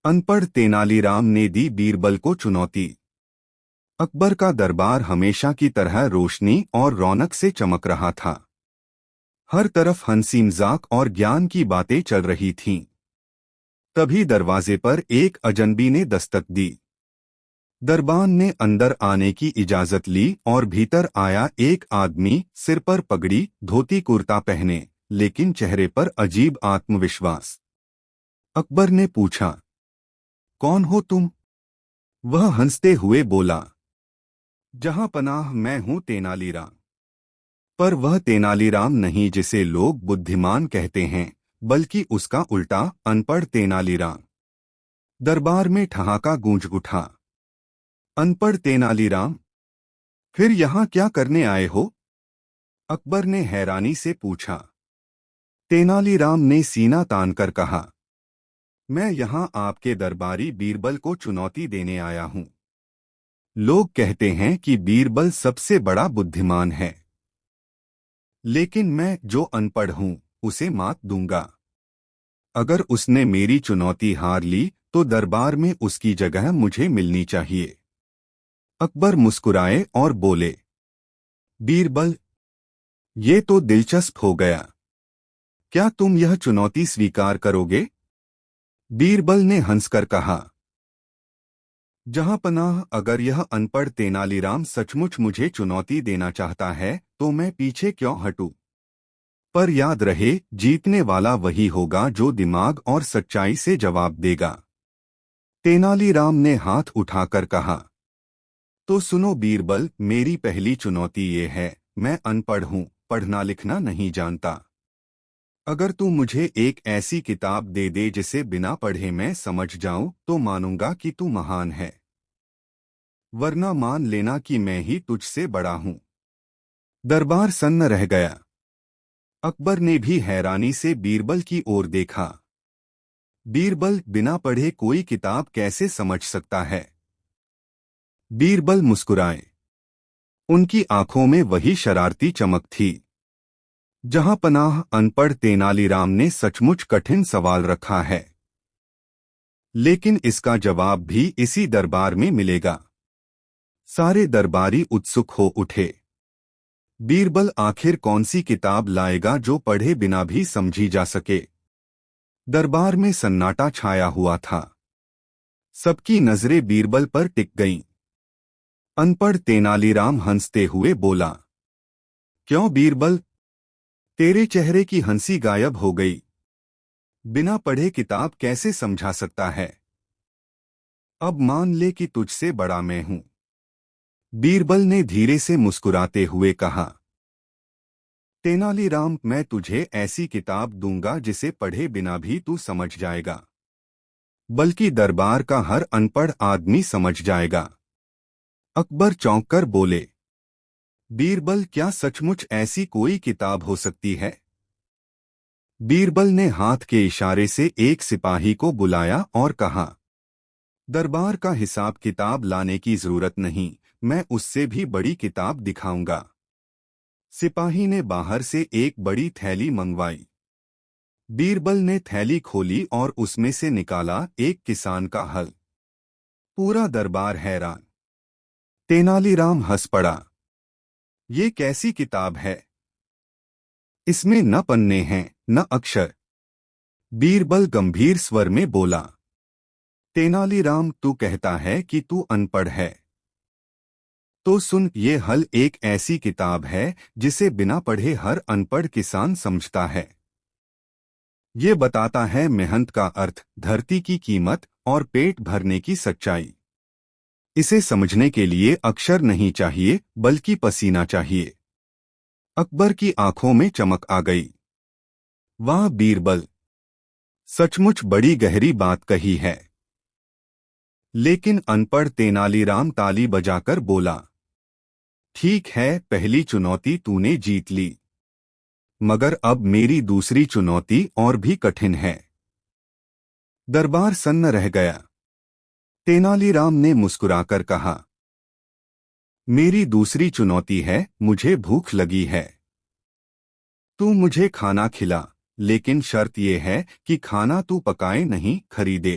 अनपढ़ तेनालीराम ने दी बीरबल को चुनौती। अकबर का दरबार हमेशा की तरह रोशनी और रौनक से चमक रहा था। हर तरफ हंसी मजाक और ज्ञान की बातें चल रही थीं। तभी दरवाजे पर एक अजनबी ने दस्तक दी। दरबान ने अंदर आने की इजाजत ली और भीतर आया एक आदमी, सिर पर पगड़ी, धोती कुर्ता पहने, लेकिन चेहरे पर अजीब आत्मविश्वास। अकबर ने पूछा, कौन हो तुम? वह हंसते हुए बोला, जहां पनाह मैं हूं तेनालीराम। पर वह तेनालीराम नहीं जिसे लोग बुद्धिमान कहते हैं, बल्कि उसका उल्टा, अनपढ़ तेनालीराम। दरबार में ठहाका गूंज उठा। अनपढ़ तेनालीराम, फिर यहाँ क्या करने आए हो? अकबर ने हैरानी से पूछा। तेनालीराम ने सीना तानकर कहा, मैं यहाँ आपके दरबारी बीरबल को चुनौती देने आया हूँ। लोग कहते हैं कि बीरबल सबसे बड़ा बुद्धिमान है, लेकिन मैं जो अनपढ़ हूँ उसे मात दूंगा। अगर उसने मेरी चुनौती हार ली तो दरबार में उसकी जगह मुझे मिलनी चाहिए। अकबर मुस्कुराए और बोले, बीरबल, ये तो दिलचस्प हो गया। क्या तुम यह चुनौती स्वीकार करोगे? बीरबल ने हंसकर कहा, जहां पनाह, अगर यह अनपढ़ तेनालीराम सचमुच मुझे चुनौती देना चाहता है तो मैं पीछे क्यों हटूं? पर याद रहे, जीतने वाला वही होगा जो दिमाग और सच्चाई से जवाब देगा। तेनालीराम ने हाथ उठाकर कहा, तो सुनो बीरबल, मेरी पहली चुनौती ये है, मैं अनपढ़ हूँ, पढ़ना लिखना नहीं जानता। अगर तू मुझे एक ऐसी किताब दे दे जिसे बिना पढ़े मैं समझ जाऊं तो मानूंगा कि तू महान है, वरना मान लेना कि मैं ही तुझसे बड़ा हूं। दरबार सन्न रह गया। अकबर ने भी हैरानी से बीरबल की ओर देखा। बीरबल बिना पढ़े कोई किताब कैसे समझ सकता है? बीरबल मुस्कुराए। उनकी आंखों में वही शरारती चमक थी। जहां पनाह, अनपढ़ तेनालीराम ने सचमुच कठिन सवाल रखा है, लेकिन इसका जवाब भी इसी दरबार में मिलेगा। सारे दरबारी उत्सुक हो उठे। बीरबल आखिर कौन सी किताब लाएगा जो पढ़े बिना भी समझी जा सके? दरबार में सन्नाटा छाया हुआ था। सबकी नजरें बीरबल पर टिक गईं। अनपढ़ तेनालीराम हंसते हुए बोला, क्यों बीरबल, तेरे चेहरे की हंसी गायब हो गई। बिना पढ़े किताब कैसे समझा सकता है? अब मान ले कि तुझसे बड़ा मैं हूं। बीरबल ने धीरे से मुस्कुराते हुए कहा, तेनालीराम, मैं तुझे ऐसी किताब दूंगा जिसे पढ़े बिना भी तू समझ जाएगा, बल्कि दरबार का हर अनपढ़ आदमी समझ जाएगा। अकबर चौंककर बोले, बीरबल, क्या सचमुच ऐसी कोई किताब हो सकती है? बीरबल ने हाथ के इशारे से एक सिपाही को बुलाया और कहा, दरबार का हिसाब किताब लाने की जरूरत नहीं, मैं उससे भी बड़ी किताब दिखाऊंगा। सिपाही ने बाहर से एक बड़ी थैली मंगवाई। बीरबल ने थैली खोली और उसमें से निकाला एक किसान का हल। पूरा दरबार हैरान। तेनालीराम हंस पड़ा। ये कैसी किताब है? इसमें न पन्ने हैं न अक्षर। बीरबल गंभीर स्वर में बोला, तेनालीराम, तू कहता है कि तू अनपढ़ है, तो सुन, ये हल एक ऐसी किताब है जिसे बिना पढ़े हर अनपढ़ किसान समझता है। ये बताता है मेहनत का अर्थ, धरती की कीमत और पेट भरने की सच्चाई। इसे समझने के लिए अक्षर नहीं चाहिए, बल्कि पसीना चाहिए। अकबर की आंखों में चमक आ गई। वाह बीरबल, सचमुच बड़ी गहरी बात कही है। लेकिन अनपढ़ तेनालीराम ताली बजाकर बोला, ठीक है, पहली चुनौती तूने जीत ली, मगर अब मेरी दूसरी चुनौती और भी कठिन है। दरबार सन्न रह गया। तेनालीराम ने मुस्कुराकर कहा, मेरी दूसरी चुनौती है, मुझे भूख लगी है। तू मुझे खाना खिला, लेकिन शर्त यह है कि खाना तू पकाए नहीं, खरीदे।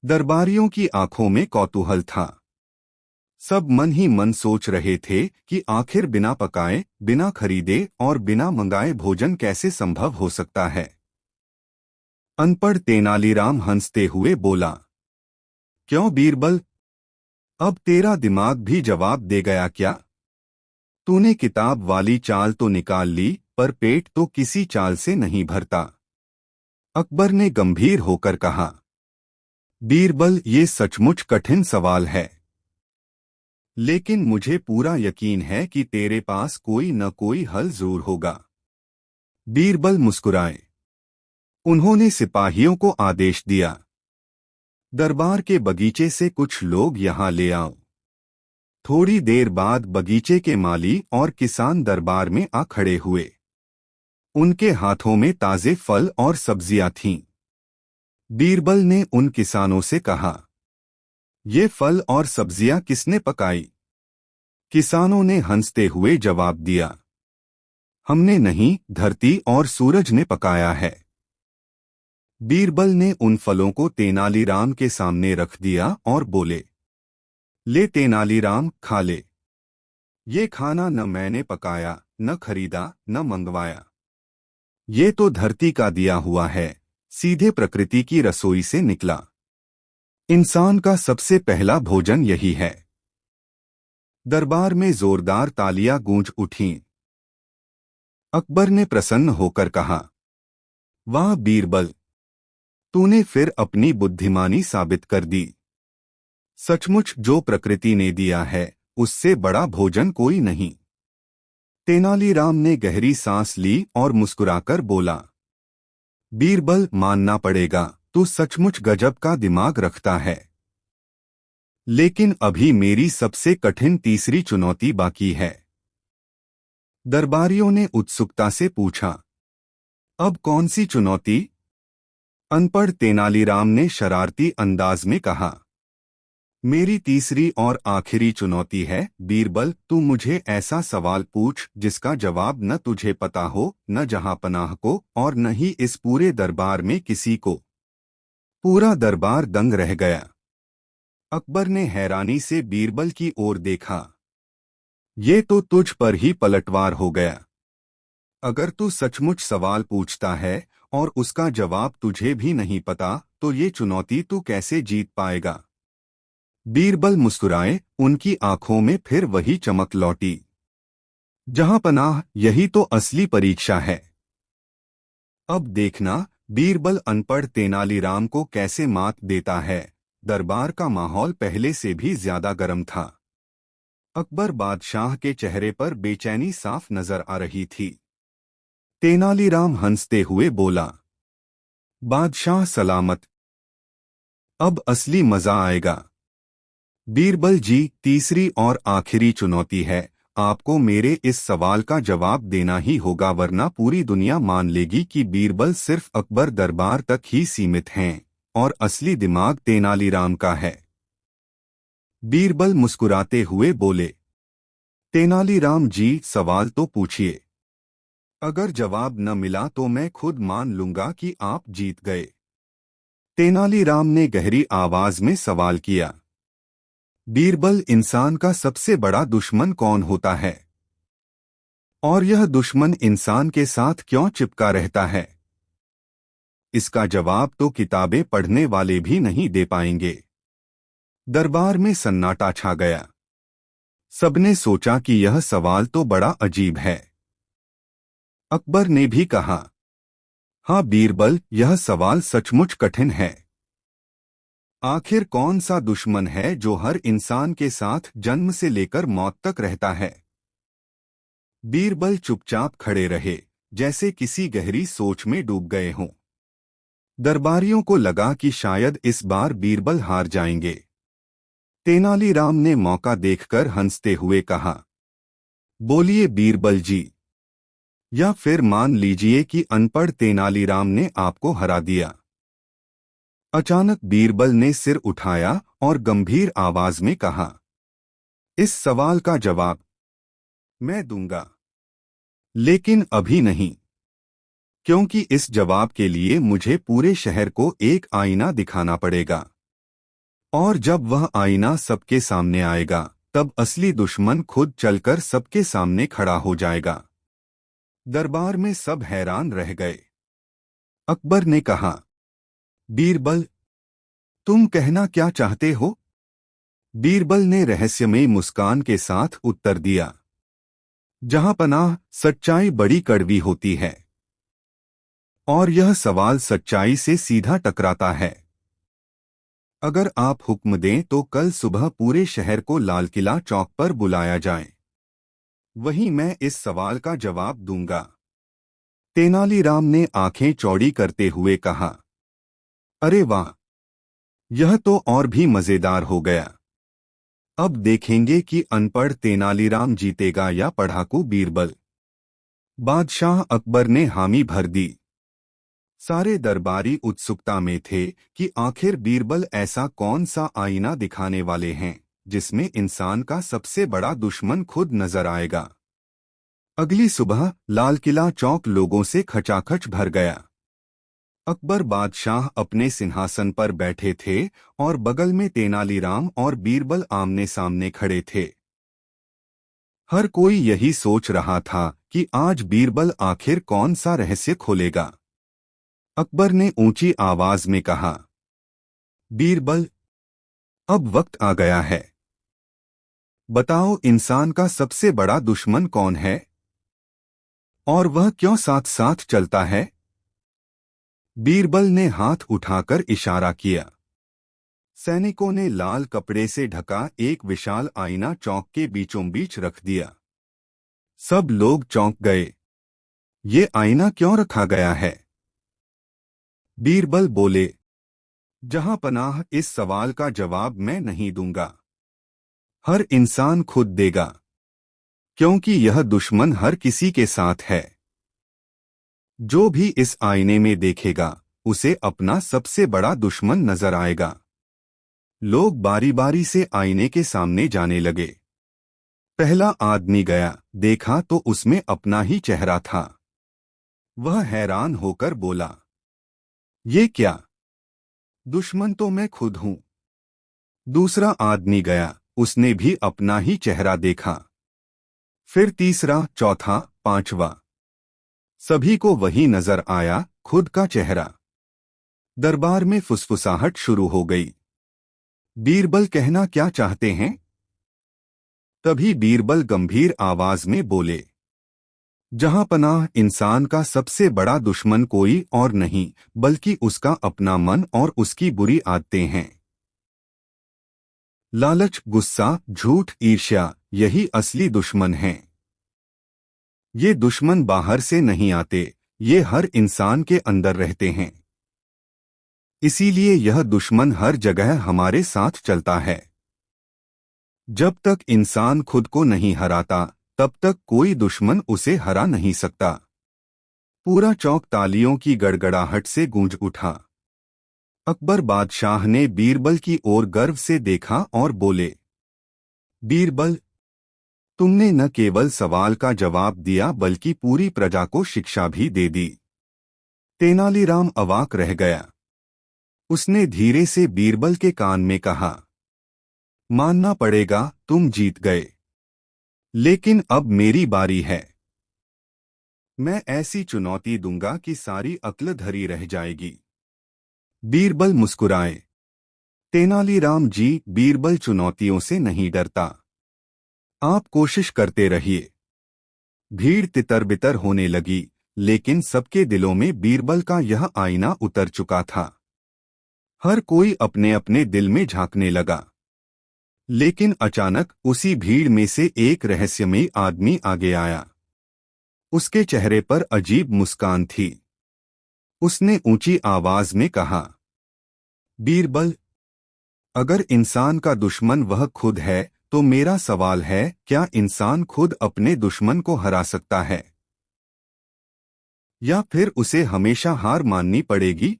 दरबारियों की आंखों में कौतूहल था। सब मन ही मन सोच रहे थे कि आखिर बिना पकाए, बिना खरीदे और बिना मंगाए भोजन कैसे संभव हो सकता है। अनपढ़ तेनालीराम हंसते हुए बोला, क्यों बीरबल, अब तेरा दिमाग भी जवाब दे गया क्या? तूने किताब वाली चाल तो निकाल ली, पर पेट तो किसी चाल से नहीं भरता। अकबर ने गंभीर होकर कहा, बीरबल, ये सचमुच कठिन सवाल है, लेकिन मुझे पूरा यकीन है कि तेरे पास कोई न कोई हल जरूर होगा। बीरबल मुस्कुराए। उन्होंने सिपाहियों को आदेश दिया, दरबार के बगीचे से कुछ लोग यहाँ ले आओ। थोड़ी देर बाद बगीचे के माली और किसान दरबार में आ खड़े हुए। उनके हाथों में ताजे फल और सब्जियां थीं। बीरबल ने उन किसानों से कहा, ये फल और सब्जियां किसने पकाई? किसानों ने हंसते हुए जवाब दिया, हमने नहीं, धरती और सूरज ने पकाया है। बीरबल ने उन फलों को तेनालीराम के सामने रख दिया और बोले, ले तेनालीराम, खा ले। ये खाना न मैंने पकाया, न खरीदा, न मंगवाया। ये तो धरती का दिया हुआ है, सीधे प्रकृति की रसोई से निकला। इंसान का सबसे पहला भोजन यही है। दरबार में जोरदार तालियां गूंज उठीं। अकबर ने प्रसन्न होकर कहा, वाह बीरबल, तूने फिर अपनी बुद्धिमानी साबित कर दी। सचमुच जो प्रकृति ने दिया है, उससे बड़ा भोजन कोई नहीं। तेनालीराम ने गहरी सांस ली और मुस्कुराकर बोला, बीरबल, मानना पड़ेगा, तू सचमुच गजब का दिमाग रखता है। लेकिन अभी मेरी सबसे कठिन तीसरी चुनौती बाकी है। दरबारियों ने उत्सुकता से पूछा, अब कौन सी चुनौती? अनपढ़ तेनालीराम ने शरारती अंदाज में कहा, मेरी तीसरी और आखिरी चुनौती है बीरबल, तू मुझे ऐसा सवाल पूछ जिसका जवाब न तुझे पता हो, न जहांपनाह को, और न ही इस पूरे दरबार में किसी को। पूरा दरबार दंग रह गया। अकबर ने हैरानी से बीरबल की ओर देखा। ये तो तुझ पर ही पलटवार हो गया। अगर तू सचमुच सवाल पूछता है और उसका जवाब तुझे भी नहीं पता, तो ये चुनौती तू कैसे जीत पाएगा? बीरबल मुस्कुराए, उनकी आंखों में फिर वही चमक लौटी। जहांपनाह, यही तो असली परीक्षा है। अब देखना बीरबल अनपढ़ तेनालीराम को कैसे मात देता है। दरबार का माहौल पहले से भी ज्यादा गर्म था। अकबर बादशाह के चेहरे पर बेचैनी साफ नजर आ रही थी। तेनालीराम हंसते हुए बोला, बादशाह सलामत, अब असली मजा आएगा। बीरबल जी, तीसरी और आखिरी चुनौती है, आपको मेरे इस सवाल का जवाब देना ही होगा, वरना पूरी दुनिया मान लेगी कि बीरबल सिर्फ अकबर दरबार तक ही सीमित हैं और असली दिमाग तेनालीराम का है। बीरबल मुस्कुराते हुए बोले, तेनालीराम जी, सवाल तो पूछिए। अगर जवाब न मिला तो मैं खुद मान लूंगा कि आप जीत गए। तेनालीराम ने गहरी आवाज में सवाल किया, बीरबल, इंसान का सबसे बड़ा दुश्मन कौन होता है? और यह दुश्मन इंसान के साथ क्यों चिपका रहता है? इसका जवाब तो किताबें पढ़ने वाले भी नहीं दे पाएंगे। दरबार में सन्नाटा छा गया। सबने सोचा कि यह सवाल तो बड़ा अजीब है। अकबर ने भी कहा, हाँ बीरबल, यह सवाल सचमुच कठिन है। आखिर कौन सा दुश्मन है जो हर इंसान के साथ जन्म से लेकर मौत तक रहता है? बीरबल चुपचाप खड़े रहे, जैसे किसी गहरी सोच में डूब गए हों। दरबारियों को लगा कि शायद इस बार बीरबल हार जाएंगे। तेनालीराम ने मौका देखकर हंसते हुए कहा, बोलिए बीरबल जी, या फिर मान लीजिए कि अनपढ़ तेनालीराम ने आपको हरा दिया। अचानक बीरबल ने सिर उठाया और गंभीर आवाज में कहा, इस सवाल का जवाब मैं दूंगा, लेकिन अभी नहीं, क्योंकि इस जवाब के लिए मुझे पूरे शहर को एक आईना दिखाना पड़ेगा। और जब वह आईना सबके सामने आएगा तब असली दुश्मन खुद चलकर सबके सामने खड़ा हो जाएगा। दरबार में सब हैरान रह गए। अकबर ने कहा, बीरबल, तुम कहना क्या चाहते हो? बीरबल ने रहस्यमयी मुस्कान के साथ उत्तर दिया, जहां पनाह, सच्चाई बड़ी कड़वी होती है और यह सवाल सच्चाई से सीधा टकराता है। अगर आप हुक्म दें तो कल सुबह पूरे शहर को लाल किला चौक पर बुलाया जाए। वहीं मैं इस सवाल का जवाब दूंगा। तेनालीराम ने आंखें चौड़ी करते हुए कहा, अरे वाह, यह तो और भी मजेदार हो गया। अब देखेंगे कि अनपढ़ तेनालीराम जीतेगा या पढ़ाकू बीरबल। बादशाह अकबर ने हामी भर दी। सारे दरबारी उत्सुकता में थे कि आखिर बीरबल ऐसा कौन सा आईना दिखाने वाले हैं जिसमें इंसान का सबसे बड़ा दुश्मन खुद नजर आएगा। अगली सुबह लाल किला चौक लोगों से खचाखच भर गया। अकबर बादशाह अपने सिंहासन पर बैठे थे और बगल में तेनालीराम और बीरबल आमने सामने खड़े थे। हर कोई यही सोच रहा था कि आज बीरबल आखिर कौन सा रहस्य खोलेगा। अकबर ने ऊंची आवाज में कहा, बीरबल, अब वक्त आ गया है। बताओ, इंसान का सबसे बड़ा दुश्मन कौन है और वह क्यों साथ साथ चलता है? बीरबल ने हाथ उठाकर इशारा किया। सैनिकों ने लाल कपड़े से ढका एक विशाल आईना चौक के बीचों बीच रख दिया। सब लोग चौंक गए। ये आईना क्यों रखा गया है? बीरबल बोले, जहां पनाह, इस सवाल का जवाब मैं नहीं दूंगा। हर इंसान खुद देगा, क्योंकि यह दुश्मन हर किसी के साथ है। जो भी इस आईने में देखेगा उसे अपना सबसे बड़ा दुश्मन नजर आएगा। लोग बारी बारी से आईने के सामने जाने लगे। पहला आदमी गया, देखा तो उसमें अपना ही चेहरा था। वह हैरान होकर बोला, ये क्या? दुश्मन तो मैं खुद हूं। दूसरा आदमी गया, उसने भी अपना ही चेहरा देखा। फिर तीसरा, चौथा, पांचवा, सभी को वही नजर आया, खुद का चेहरा। दरबार में फुसफुसाहट शुरू हो गई। बीरबल, कहना क्या चाहते हैं? तभी बीरबल गंभीर आवाज में बोले, जहां पनाह, इंसान का सबसे बड़ा दुश्मन कोई और नहीं बल्कि उसका अपना मन और उसकी बुरी आदतें हैं। लालच, गुस्सा, झूठ, ईर्ष्या, यही असली दुश्मन हैं। ये दुश्मन बाहर से नहीं आते, ये हर इंसान के अंदर रहते हैं। इसीलिए यह दुश्मन हर जगह हमारे साथ चलता है। जब तक इंसान खुद को नहीं हराता तब तक कोई दुश्मन उसे हरा नहीं सकता। पूरा चौक तालियों की गड़गड़ाहट से गूंज उठा। अकबर बादशाह ने बीरबल की ओर गर्व से देखा और बोले, बीरबल, तुमने न केवल सवाल का जवाब दिया बल्कि पूरी प्रजा को शिक्षा भी दे दी। तेनालीराम अवाक रह गया। उसने धीरे से बीरबल के कान में कहा, मानना पड़ेगा, तुम जीत गए, लेकिन अब मेरी बारी है। मैं ऐसी चुनौती दूंगा कि सारी अक्ल धरी रह जाएगी। बीरबल मुस्कुराए। तेनालीराम जी, बीरबल चुनौतियों से नहीं डरता। आप कोशिश करते रहिए। भीड़ तितर बितर होने लगी, लेकिन सबके दिलों में बीरबल का यह आईना उतर चुका था। हर कोई अपने अपने दिल में झांकने लगा। लेकिन अचानक उसी भीड़ में से एक रहस्यमयी आदमी आगे आया। उसके चेहरे पर अजीब मुस्कान थी। उसने ऊंची आवाज में कहा, बीरबल, अगर इंसान का दुश्मन वह खुद है तो मेरा सवाल है, क्या इंसान खुद अपने दुश्मन को हरा सकता है या फिर उसे हमेशा हार माननी पड़ेगी?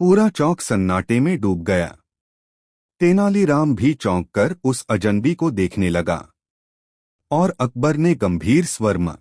पूरा चौक सन्नाटे में डूब गया। तेनालीराम भी चौंक कर उस अजनबी को देखने लगा और अकबर ने गंभीर स्वर में